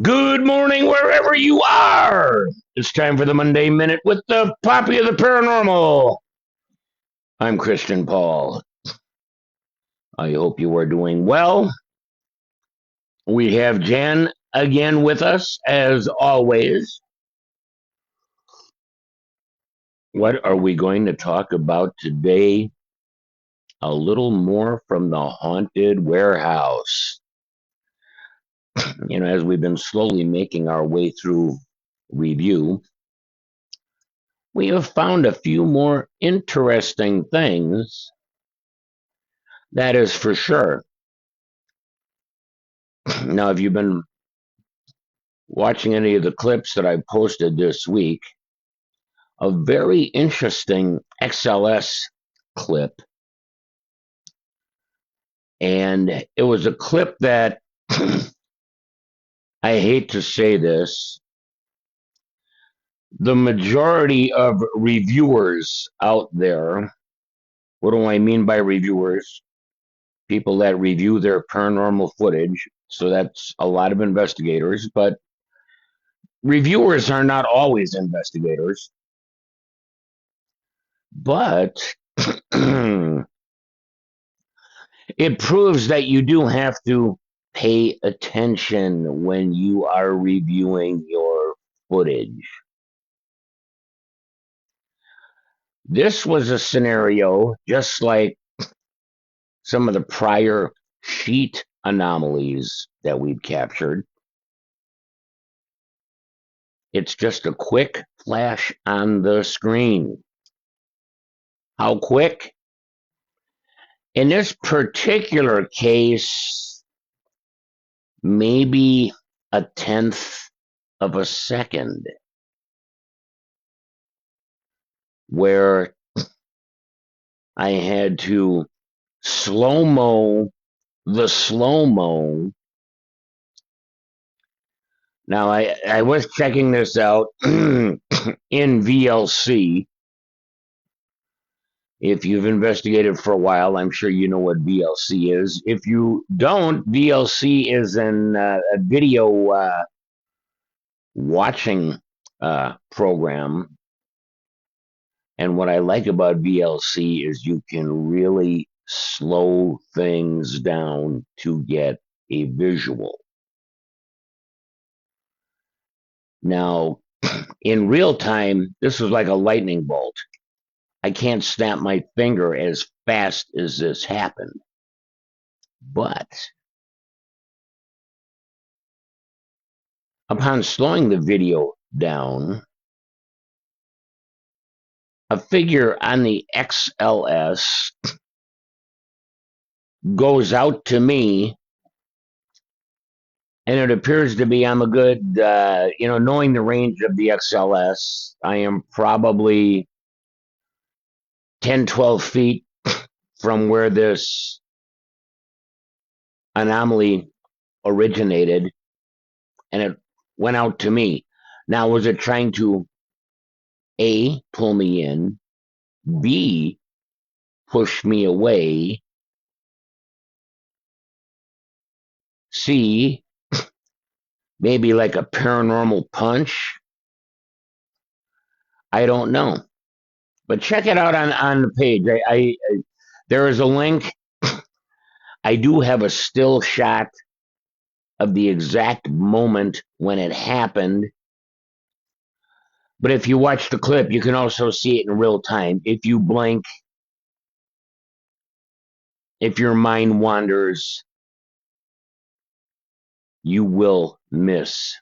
Good morning, wherever you are. It's time for the Monday Minute with the Poppy of the Paranormal. I'm Christian Paul. I hope you are doing well. We have Jan again with us, as always. What are we going to talk about today? A little more from the haunted warehouse. As we've been slowly making our way through review, we have found a few more interesting things. That is for sure. Now, if you've been watching any of the clips that I posted this week, a very interesting XLS clip, and it was a clip that I hate to say this, the majority of reviewers out there, what do I mean by reviewers? People that review their paranormal footage, so that's a lot of investigators, but reviewers are not always investigators. But it proves that you do have to pay attention when you are reviewing your footage. This was a scenario just like some of the prior sheet anomalies that we've captured. It's just a quick flash on the screen. How quick? In this particular case, maybe a tenth of a second, where I had to slow-mo the slow-mo. Now, I was checking this out in VLC. If you've investigated for a while, I'm sure you know what VLC is. If you don't, VLC is a video watching program. And what I like about VLC is you can really slow things down to get a visual. Now, in real time, this was like a lightning bolt. I can't snap my finger as fast as this happened. But upon slowing the video down, a figure on the XLS goes out to me, and it appears to be I'm a good, knowing the range of the XLS, I am probably 10, 12 feet from where this anomaly originated, and it went out to me. Now, was it trying to A, pull me in, B, push me away, C, maybe like a paranormal punch? I don't know. But check it out on the page. There is a link. I do have a still shot of the exact moment when it happened. But if you watch the clip, you can also see it in real time. If you blink, if your mind wanders, you will miss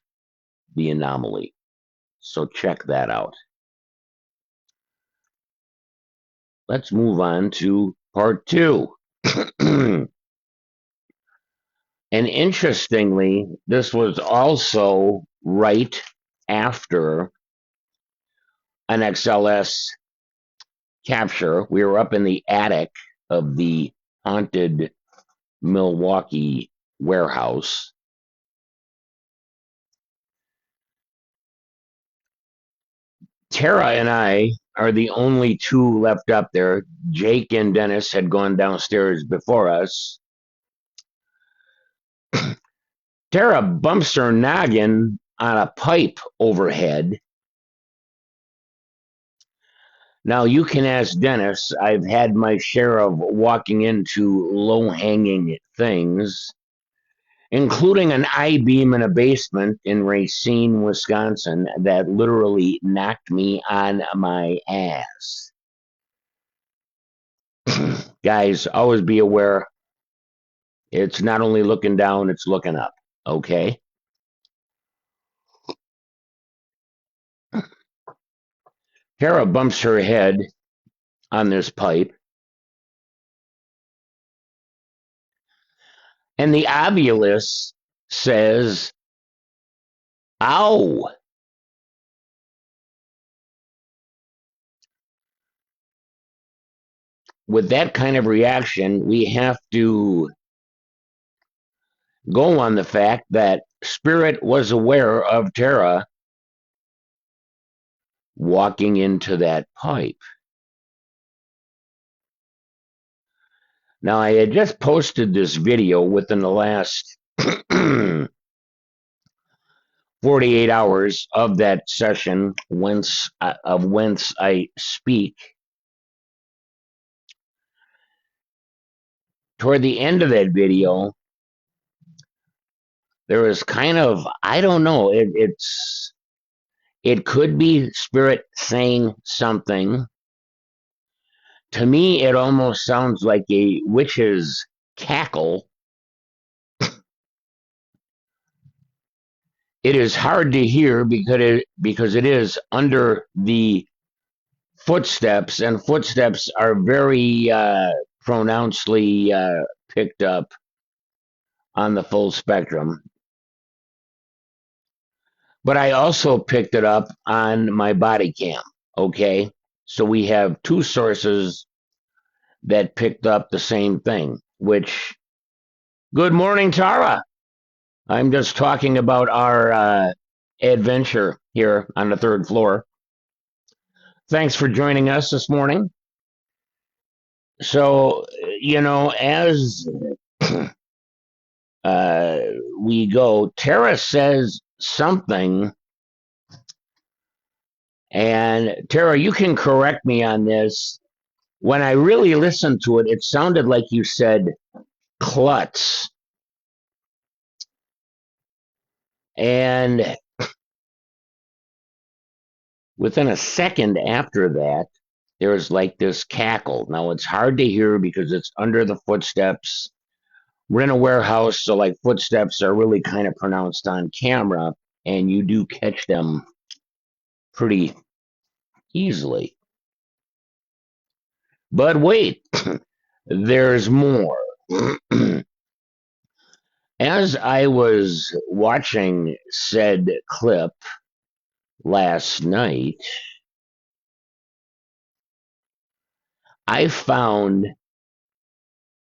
the anomaly. So check that out. Let's move on to part 2. And interestingly, this was also right after an XLS capture. We were up in the attic of the haunted Milwaukee warehouse. Tara and I are the only two left up there. Jake and Dennis had gone downstairs before us. Tara bumps her noggin on a pipe overhead. Now, you can ask Dennis. I've had my share of walking into low-hanging things, including an I-beam in a basement in Racine, Wisconsin, that literally knocked me on my ass. Guys, always be aware. It's not only looking down, it's looking up. Okay? Tara bumps her head on this pipe, and the obulus says, ow. With that kind of reaction, we have to go on the fact that Spirit was aware of Tara walking into that pipe. Now, I had just posted this video within the last 48 hours of that session whence I speak. Toward the end of that video, there was kind of, I don't know, it could be Spirit saying something. To me, it almost sounds like a witch's cackle. It is hard to hear because it is under the footsteps, and footsteps are very pronouncedly picked up on the full spectrum. But I also picked it up on my body cam, okay? So we have two sources that picked up the same thing, which, good morning, Tara. I'm just talking about our adventure here on the third floor. Thanks for joining us this morning. So, as we go, Tara says something, and Tara, you can correct me on this. When I really listened to it, it sounded like you said klutz. And within a second after that, there was like this cackle. Now, it's hard to hear because it's under the footsteps. We're in a warehouse, so like footsteps are really kind of pronounced on camera, and you do catch them pretty easily. But wait, there's more. As I was watching said clip last night, I found,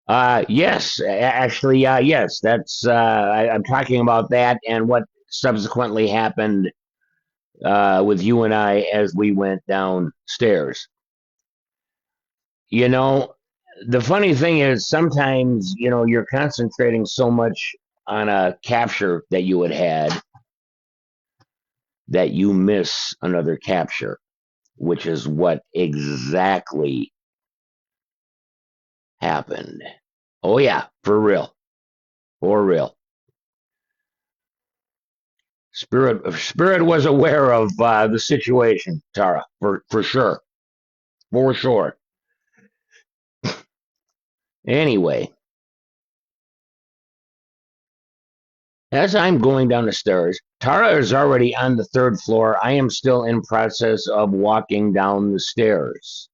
yes, actually, yes, I'm talking about that and what subsequently happened with you and I as we went downstairs. The funny thing is sometimes, you're concentrating so much on a capture that you had that you miss another capture, which is what exactly happened. Oh yeah, for real. For real. Spirit was aware of the situation, Tara, for sure. For sure. Anyway, as I'm going down the stairs, Tara is already on the third floor. I am still in process of walking down the stairs.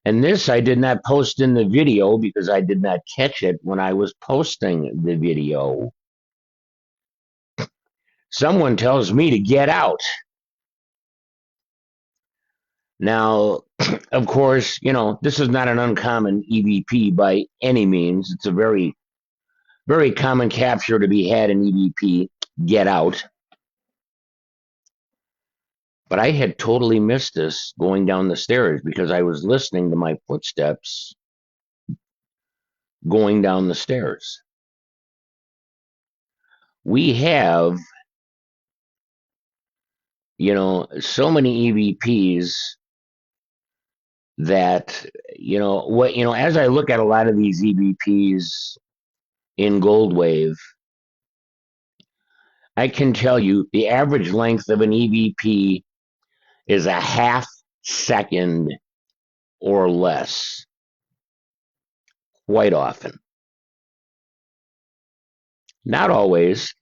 And this I did not post in the video because I did not catch it when I was posting the video. Someone tells me to get out. Now, of course, this is not an uncommon EVP by any means. It's a very, very common capture to be had in EVP, get out. But I had totally missed this going down the stairs because I was listening to my footsteps going down the stairs. we have, so many EVPs that, as I look at a lot of these EVPs in Gold Wave, I can tell you the average length of an EVP is a half second or less, quite often. Not always.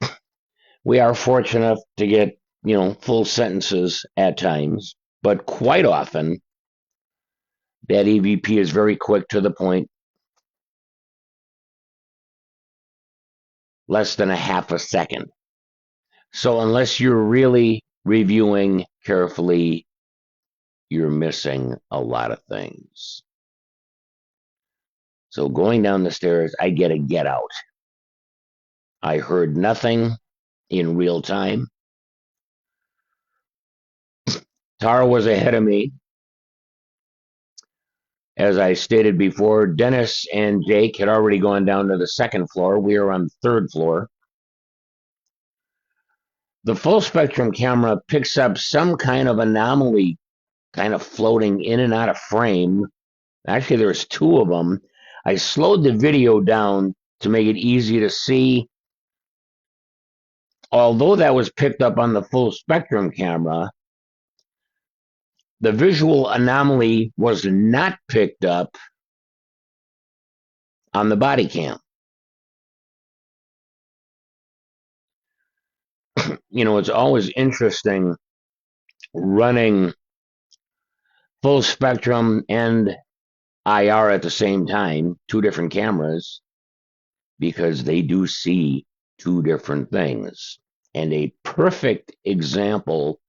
We are fortunate to get, full sentences at times, but quite often that EVP is very quick to the point, less than a half a second. So unless you're really reviewing carefully, you're missing a lot of things. So going down the stairs, I get a get out. I heard nothing in real time. Tara was ahead of me. As I stated before, Dennis and Jake had already gone down to the second floor. We were on the third floor. The full spectrum camera picks up some kind of anomaly kind of floating in and out of frame. Actually, there's two of them. I slowed the video down to make it easy to see. Although that was picked up on the full spectrum camera, the visual anomaly was not picked up on the body cam. It's always interesting running full spectrum and IR at the same time, two different cameras, because they do see two different things. And a perfect example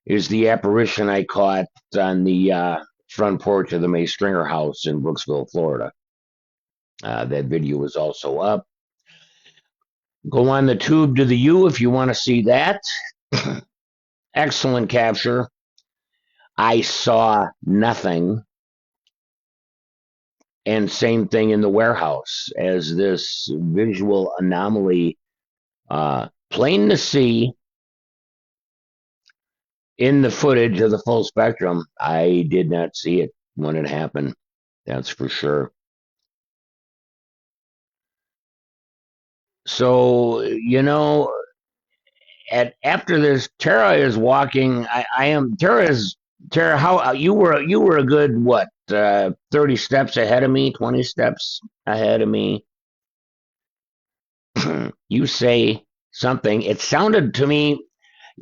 is the apparition I caught on the front porch of the May Stringer house in Brooksville, Florida. That video is also up. Go on the tube to the U if you want to see that. Excellent capture. I saw nothing. And same thing in the warehouse, as this visual anomaly, plain to see in the footage of the full spectrum. I did not see it when it happened. That's for sure. So, after this, Tara is walking. I am Tara. How you were a good what? 30 steps ahead of me, 20 steps ahead of me. You say something. It sounded to me.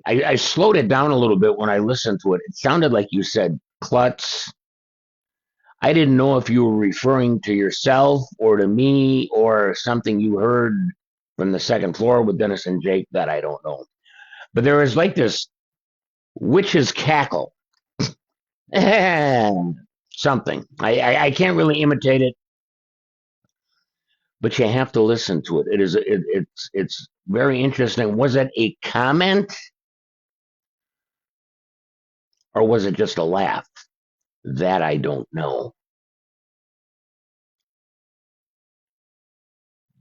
I slowed it down a little bit when I listened to it. It sounded like you said klutz. I didn't know if you were referring to yourself or to me or something you heard from the second floor with Dennis and Jake that I don't know. But there was like this witch's cackle. Something. I can't really imitate it, but you have to listen to it. It's very interesting. Was it a comment or was it just a laugh? That I don't know.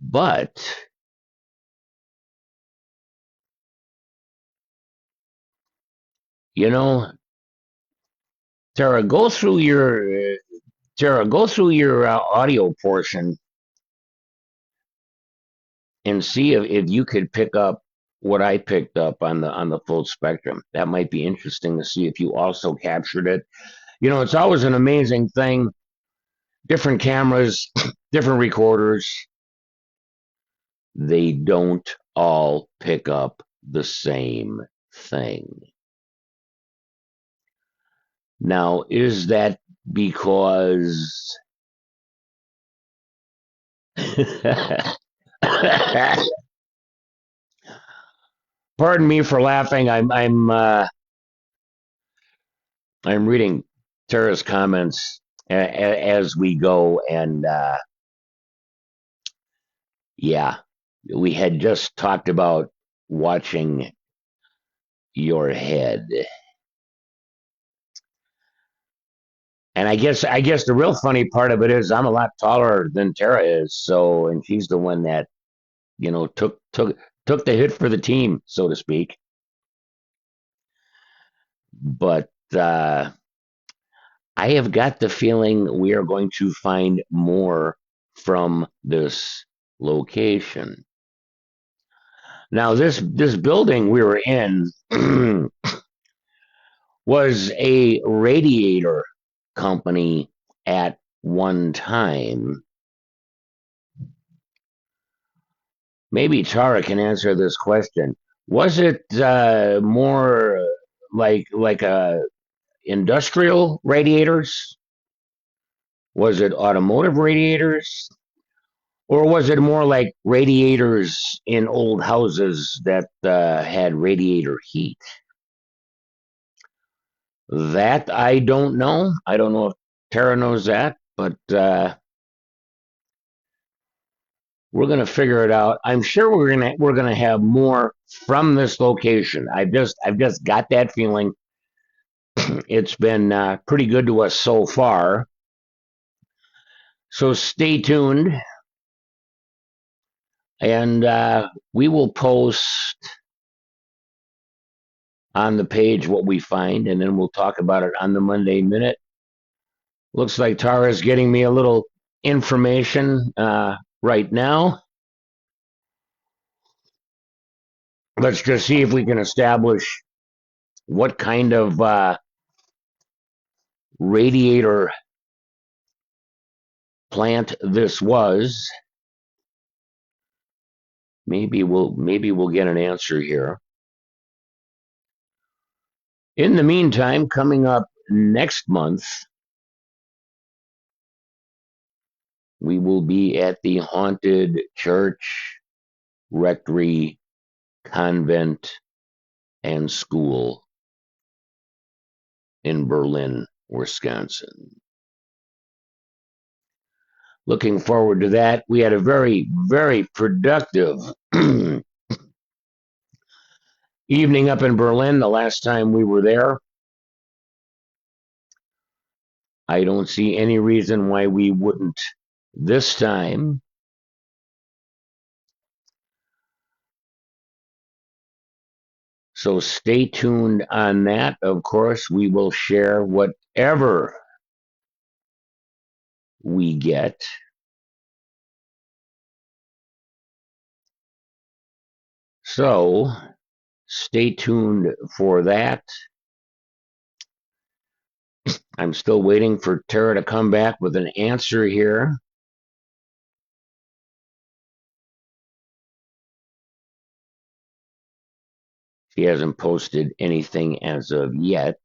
But Tara, go through your audio portion and see if you could pick up what I picked up on the full spectrum. That might be interesting to see if you also captured it. It's always an amazing thing. Different cameras, different recorders. They don't all pick up the same thing. Now, is that because pardon me for laughing. I'm reading Tara's comments as we go, and yeah, we had just talked about watching your head. And I guess the real funny part of it is I'm a lot taller than Tara is, and she's the one that took took the hit for the team, so to speak. But I have got the feeling we are going to find more from this location. Now, this building we were in was a radiator company at one time. Maybe Tara can answer this question. Was it more like a industrial radiators? Was it automotive radiators? Or was it more like radiators in old houses that had radiator heat? That I don't know. I don't know if Tara knows that, but we're gonna figure it out. I'm sure we're gonna have more from this location. I've just got that feeling. It's been pretty good to us so far. So stay tuned, and we will post on the page what we find, and then we'll talk about it on the Monday Minute. Looks like Tara's getting me a little information right now. Let's just see if we can establish what kind of radiator plant this was. Maybe we'll get an answer here. In the meantime, coming up next month, we will be at the Haunted Church, Rectory, Convent, and School in Berlin, Wisconsin. Looking forward to that. We had a very, very productive evening up in Berlin the last time we were there. I don't see any reason why we wouldn't this time. So stay tuned on that. Of course, we will share whatever we get. So stay tuned for that. I'm still waiting for Tara to come back with an answer here. She hasn't posted anything as of yet.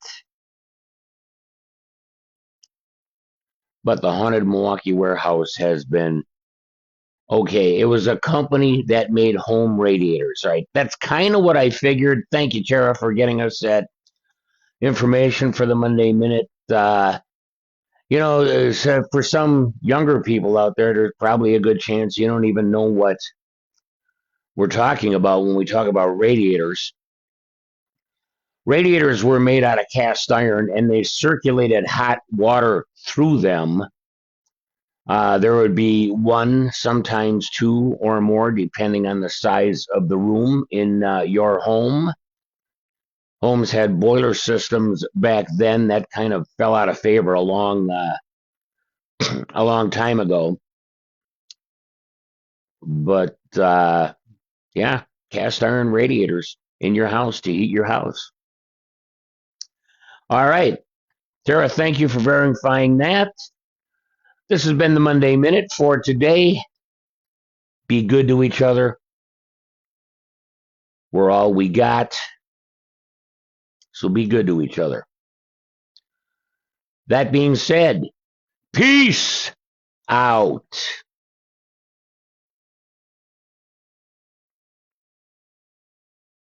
But the Haunted Milwaukee Warehouse has been okay. It was a company that made home radiators, right? That's kind of what I figured. Thank you, Tara, for getting us that information for the Monday Minute. For some younger people out there, there's probably a good chance you don't even know what we're talking about when we talk about radiators. Radiators were made out of cast iron, and they circulated hot water through them. There would be one, sometimes two or more, depending on the size of the room in your home. Homes had boiler systems back then that kind of fell out of favor a long time ago. But yeah, cast iron radiators in your house to heat your house. All right, Tara, thank you for verifying that. This has been the Monday Minute for today. Be good to each other. We're all we got. So be good to each other. That being said, peace out.